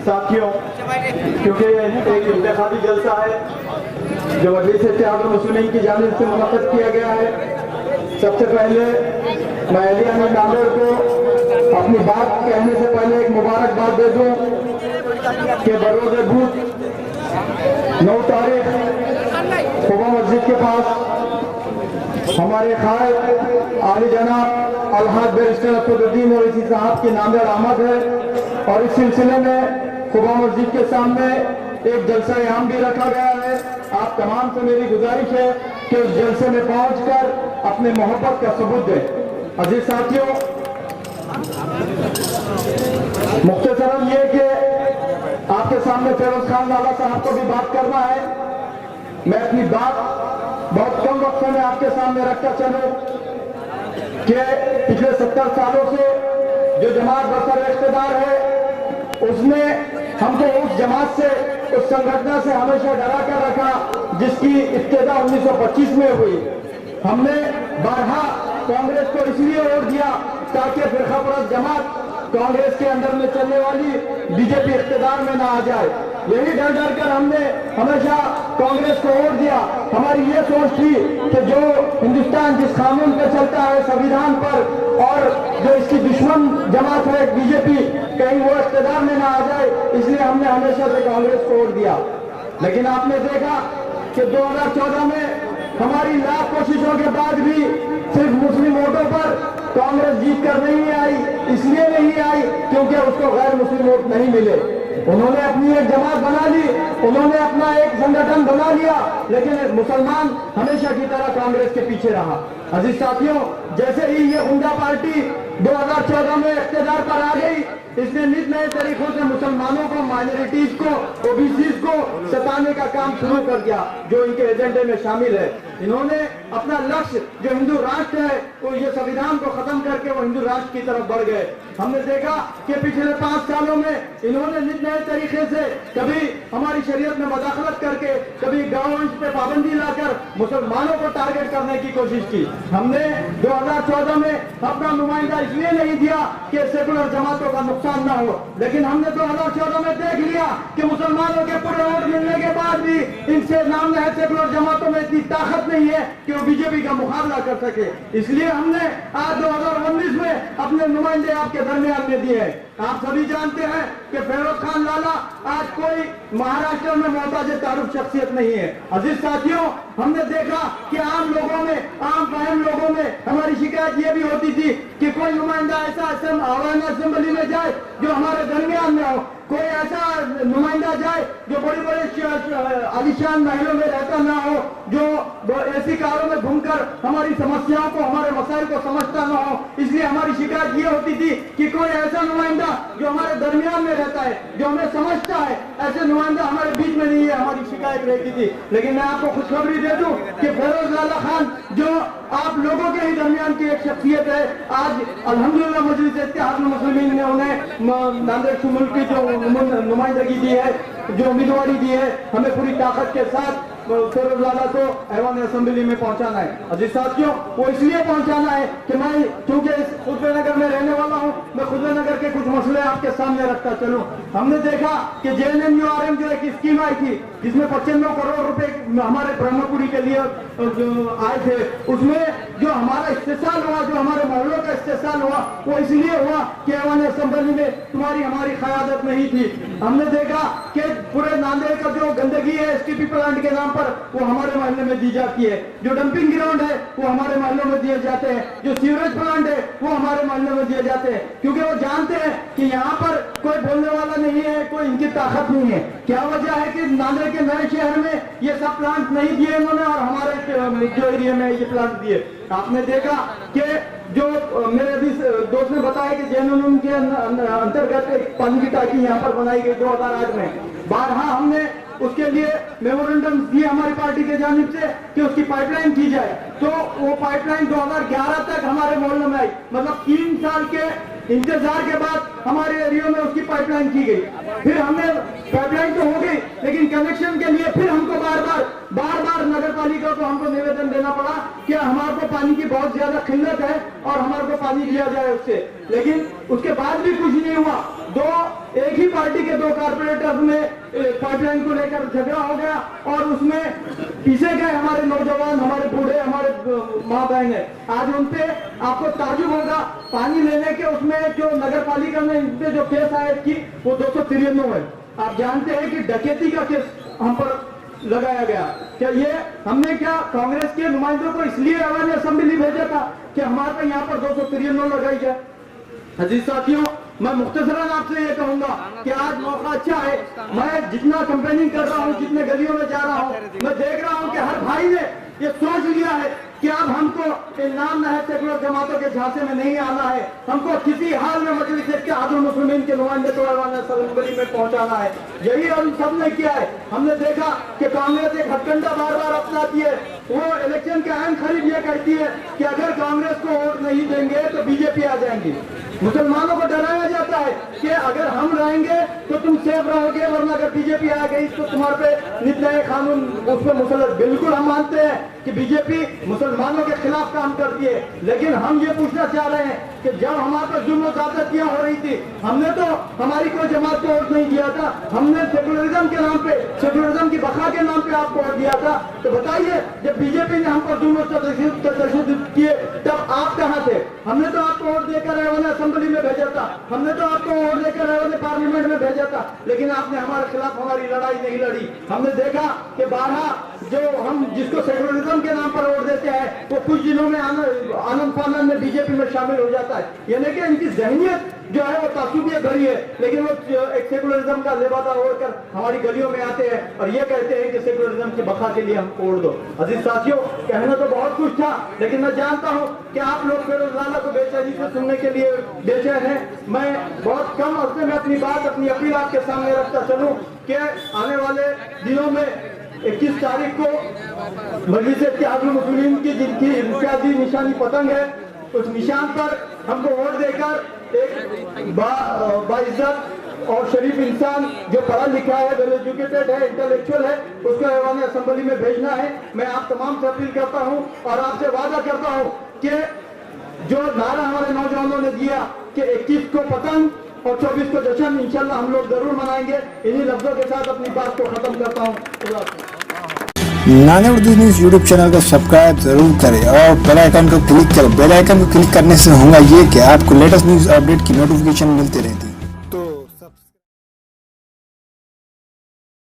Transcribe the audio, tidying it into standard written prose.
साथियों, क्योंकि एक इंतखाबी जलसा है जो मजलिस इत्तेहादुल मुस्लिमीन की जानिब से मुनक्किद किया गया है, सबसे पहले मैं अली अमीन नामवर को अपनी बात कहने से पहले एक मुबारकबाद दे दूं कि बरोज़ बुध 9 तारीख खुबा मस्जिद के पास हमारे खायद आली जनाब अलहाज बैरिस्टर असदुद्दीन ओवैसी साहब की नामज़द आमद है और इस सिलसिले में खुबा मस्जिद के सामने एक जलसा आम भी रखा गया है। आप तमाम से मेरी गुजारिश है कि उस जलसे में पहुंचकर अपने मोहब्बत का सबूत दें। अजीज साथियों, मुख्तसरन ये कि आपके सामने फेरोज खान लाला साहब को भी बात करना है। मैं अपनी बात बहुत कम वक्त में आपके सामने रखकर चलूं कि पिछले 70 सालों से जो जमात बरसर इख्तिदार है उसने हमको उस जमात से, उस संगठन से हमेशा डरा कर रखा जिसकी इब्तिदा 1925 में हुई। हमने बारहा कांग्रेस को इसलिए वोट दिया ताकि फिरकापरस्त जमात कांग्रेस के अंदर में चलने वाली बीजेपी इख्तिदार में ना आ जाए। यही डर डर कर हमने हमेशा कांग्रेस को वोट दिया। हमारी ये सोच थी कि जो हिंदुस्तान जिस कानून पर चलता है, संविधान पर, और जो इसकी दुश्मन जमात है बीजेपी, कहीं वो इख्तिदार में ना आ जाए, इसलिए हमने हमेशा से कांग्रेस को वोट दिया। लेकिन आपने देखा कि 2014 में हमारी लाख कोशिशों के बाद भी सिर्फ मुस्लिम वोटों पर कांग्रेस जीत कर नहीं आई। इसलिए नहीं आई क्योंकि उसको गैर मुस्लिम वोट नहीं मिले। उन्होंने अपनी एक जमात बना ली, उन्होंने अपना एक संगठन बना लिया, लेकिन मुसलमान हमेशा की तरह कांग्रेस के पीछे रहा। अजीज साथियों, जैसे ही ये उमदा पार्टी 2014 में इख्तिदार पर आ गई, इसने नित नए तरीकों से मुसलमानों को, माइनॉरिटीज को, ओबीसीज को सताने का काम शुरू कर दिया जो इनके एजेंडे में शामिल है। इन्होंने अपना लक्ष्य जो हिंदू राष्ट्र है, वो ये संविधान को खत्म करके वो हिंदू राष्ट्र की तरफ बढ़ गए। हमने देखा कि पिछले 5 सालों में इन्होंने नित नए तरीके से कभी हमारी शरीयत में मदाखलत करके, कभी गौवंश पे पाबंदी लाकर मुसलमानों को टारगेट करने की कोशिश की। हमने 2014 में अपना नुमाइंदा इसलिए नहीं दिया कि सेकुलर जमातों का नुकसान ना हो, लेकिन हमने 2014 में देख लिया कि मुसलमानों के पूरे वोट मिलने के बाद भी इनसे नाम है सेकुलर जमातों में इतनी ताकत नहीं है कि वो बीजेपी का मुकाबला कर सके। इसलिए हमने आज 2019 में अपने नुमाइंदे आपके दरमियान में दिए हैं। आप सभी जानते हैं कि फेरोज खान लाला आज कोई महाराष्ट्र में मोहताज तारुफ शख्सियत नहीं है। अजीज साथियों, हमने देखा कि आम लोगों में, आम फहम लोगों में हमारी शिकायत ये भी होती थी कि कोई नुमाइंदा ऐसा आवाम असेंबली में जाए जो हमारे दरमियान में हो, कोई ऐसा नुमाइंदा जाए जो बड़ी बड़ी आलिशान महलों में रहता ना हो, जो ऐसी कारों में घूमकर हमारी समस्याओं को, हमारे मसाइल को समझता ना हो। इसलिए हमारी शिकायत ये होती थी कि कोई ऐसा नुमाइंदा जो हमारे दरमियान में रहता है, जो हमें समझता है, ऐसे नुमाइंदा हमारे बीच में नहीं है, हमारी शिकायत रहती थी। लेकिन मैं आपको खुशखबरी दे दूं कि फेरोज लाला खान जो आप लोगों के ही दरमियान की एक शख्सियत है, आज अल्हम्दुलिल्लाह मजलिस इत्तेहादुल मुस्लिमीन ने उन्हें नांदेड़ शुमूल की जो नुमाइंदगी दी है, जो उम्मीदवारी दी है, हमें पूरी ताकत के साथ फेरोज लाला को ऐवान असेंबली में पहुंचाना है। अजीज साथियों, वो इसलिए पहुंचाना है कि मैं चूंकि इस खुतबे नगर में रहने वाला हूं, मैं खुतबे नगर के कुछ मसले आपके सामने रखता चलूं। हमने देखा कि JNNURM जो एक स्कीम आई थी जिसमें 95 करोड़ रुपए हमारे ब्रह्मपुरी के लिए जो आए थे, उसमें जो हमारा इस्तेसाल हुआ, जो हमारे मोहल्लों का इस्तेसाल हुआ, वो इसलिए हुआ कि ऐवान असेंबली में तुम्हारी हमारी क़यादत नहीं थी। हमने देखा कि पूरे नांदेड़ का जो गंदगी है STP प्लांट के नाम पर, वो हमारे मोहल्ले में दी जाती है। जो डंपिंग ग्राउंड है वो हमारे मोहल्लों में दिए जाते हैं। जो सीवरेज प्लांट है वो हमारे मोहल्लों में दिए जाते हैं, क्योंकि वो जानते हैं कि यहाँ पर कोई बोलने वाला नहीं है, कोई इनकी ताकत नहीं है। क्या वजह है कि नांदेड़ के नए शहर में ये सब प्लांट नहीं दिए इन्होंने और हमारे जो एरिया में ये प्लांट दिए। आपने देखा कि जो मेरे अभी दोस्त ने बताया कि JNNURM के अंतर्गत एक पानी की टाकी यहाँ पर बनाई गई 2008 में। बारहा हमने उसके लिए मेमोरेंडम दिए हमारी पार्टी के जानिब से कि उसकी पाइपलाइन की जाए, तो वो पाइपलाइन 2011 तक हमारे मोहल्ले में आई। मतलब 3 साल के इंतजार के बाद हमारे एरिया में उसकी पाइपलाइन की गई। फिर हमने पाइपलाइन तो हो गई, लेकिन कनेक्शन के लिए फिर हमको बार बार नगर पालिका को हमको निवेदन देना पड़ा कि हमारे को पानी की बहुत ज्यादा किल्लत है और हमारे को पानी दिया जाए उससे। लेकिन उसके बाद भी कुछ नहीं हुआ। एक ही पार्टी के 2 कारपोरेटर्स में पाइपलाइन को लेकर झगड़ा हो गया और उसमें पीछे गए हमारे नौजवान, हमारे बूढ़े, हमारे माँ बहन है। आज उनपे आपको ताजुब होगा, पानी लेने के उसमें जो नगर पालिका में इनपे जो केस आए की वो 293 है। आप जानते हैं कि डकैती का केस हम पर लगाया गया। क्या ये हमने क्या कांग्रेस के नुमाइंदों को इसलिए आवाज असेंबली भेजा था कि हमारे पे यहाँ पर 293 लगाई जाए? अजीज साथियों, मैं मुख्तसरन आपसे ये कहूंगा कि आज मौका अच्छा है। मैं जितना कैंपेनिंग कर रहा हूँ, जितने गलियों में जा रहा हूँ, मैं देख रहा हूँ कि हर भाई ने ये सोच लिया है कि अब हमको नाम है सेकुलर जमातों के झांसे में नहीं आना है, हमको किसी हाल में मजलिस इत्तेहादुल मुस्लिमीन के नुमाइंदे असेंबली में पहुंचाना है। यही हम सब ने किया है। हमने देखा कि कांग्रेस एक हथकंडा बार बार अपनाती है। वो इलेक्शन के अहम करीब ये कहती है कि अगर कांग्रेस को वोट नहीं देंगे तो बीजेपी आ जाएंगी। मुसलमानों को डराया जाता है कि अगर हम रहेंगे तो तुम सेफ रहोगे, वरना अगर बीजेपी आ गई तो तुम्हारे पे नित नए कानून उस पर मुसलत। बिल्कुल हम मानते हैं कि बीजेपी मुसलमानों के खिलाफ काम करती है, लेकिन हम ये पूछना चाह रहे हैं कि जब हमारे पर जुल्म और ज्यादतियां हो रही थी, हमने तो हमारी कोई जमात को वोट नहीं दिया था। हमने सेकुलरिज्म के नाम पे, सेकुलरिज्म की बका के नाम पे आपको वोट दिया था। तो बताइए, जब बीजेपी ने हम पर जुल्म और तशद्दुद किए तब आप कहाँ थे? हमने तो आपको वोट देकर असेंबली में भेजा था, हमने तो आपको वोट देकर पार्लियामेंट में भेजा था, लेकिन आपने हमारे खिलाफ हमारी लड़ाई नहीं लड़ी। हमने देखा कि 12 जो हम जिसको सेकुलरिज्म के नाम पर वोट देते हैं वो कुछ दिनों में आनंद फानंद में बीजेपी में शामिल हो जाता है। यानी कि इनकी जहनियत जो है वो तासुबिया भरी है, लेकिन वो एक सेकुलरिज्म का लिबासा ओढ़कर हमारी गलियों में आते हैं और ये कहते हैं कि सेकुलरिज्म की बका के लिए हम ओढ़ दो। अजीज साथियों, कहना तो बहुत कुछ था, लेकिन मैं जानता हूँ कि आप लोग फिरोज लाला को बेचैनी से सुनने के लिए बेचैन हैं। मैं बहुत कम अर्से में अपनी बात, अपनी अपील आपके सामने रखता चलूँ कि आने वाले दिनों में 21 तारीख को मजलिस इत्तेहादुल मुस्लिमीन की जिनकी इम्तियाजी निशानी पतंग है, उस निशान पर हमको वोट देकर एक बाइज्जत और शरीफ इंसान जो पढ़ा लिखा है, वेल एजुकेटेड है, इंटेलेक्चुअल है, उसको ऐवान असेंबली में भेजना है। मैं आप तमाम से अपील करता हूँ और आपसे वादा करता हूँ कि जो नारा हमारे नौजवानों ने दिया कि 21 को पतंग और 24 को जश्न, इंशाल्लाह हम लोग जरूर मनाएंगे। इन्हीं लफ्जों के साथ अपनी बात को खत्म करता हूँ। नाने उर्दू न्यूज़ यूट्यूब चैनल को सब्सक्राइब जरूर करें और बेल आइकन को क्लिक करें। बेल आइकन को क्लिक करने से होगा ये कि आपको लेटेस्ट न्यूज़ अपडेट की नोटिफिकेशन मिलती रहे।